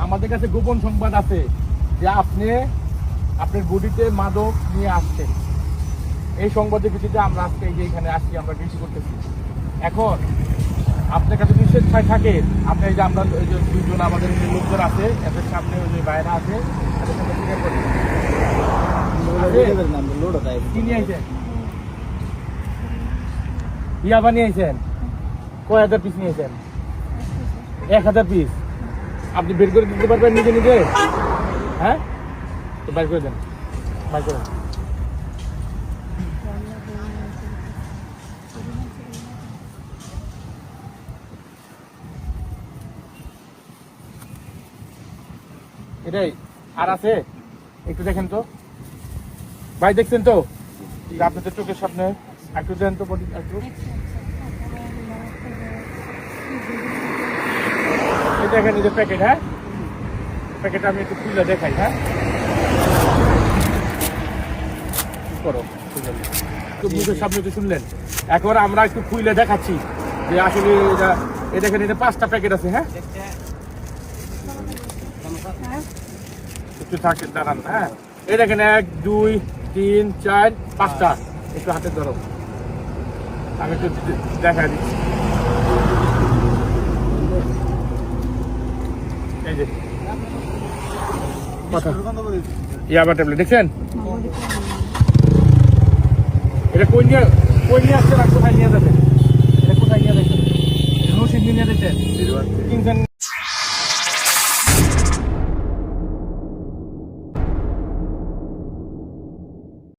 আমাদের কাছে গোপন সংবাদ আছে যে আপনি আপনার বডিতে মাদক নিয়ে আসছেন। এই সংবাদের ভিত্তিতে আমরা আজকে এই যে এখানে আসছি, আমরা ডিউটি করতেছি। এখন আপনার কাছে নিষেধ থাকে, আপনি এই যে আমরা ওই যে দুজন আমাদের যে লোকজন আছে এদের সামনে ওই যে বাইরে আছে, এদের সাথে স্বীকার করেন। কি নিয়ে আইছেন? ইয়াবা নিয়ে আইছেন? কয় হাজার পিস নিয়েছেন? 1000 পিস। আপনি বের করে দিতে পারবেন নিজে নিজে? হ্যাঁ, তো বাইর করে দেন, বাইর করেন। এটাই আর আছে? একটু দেখেন তো ভাই, দেখছেন তো আপনাদের চোখের সামনে? একটু দেন তো বডি, একটু। এই দেখেন এই যে প্যাকেট, হ্যাঁ প্যাকেটটা আমি একটু খুলে দেখাই। হ্যাঁ, কি করো মুখের সামনে তো শুনলেন, এখন আমরা একটু খুলে দেখাচ্ছি যে আসলে এই দেখেন এটা 5টা প্যাকেট আছে। হ্যাঁ, একটু থাকে দাঁড়ান। হ্যাঁ, এই দেখেন 1 2 3 4 5টা। একটু হাতে ধরো, আমি একটু দেখা দিচ্ছি। এই যে কথা ইয়াবা ট্যাবলেট দেখছেন? এটা কই নিয়ে আসছেন আর কোথায় নিয়ে যাবেন? এটা কোথায় নিয়ে যাচ্ছেন? রশিদ নিয়ে যাচ্ছেন? কিনছেন?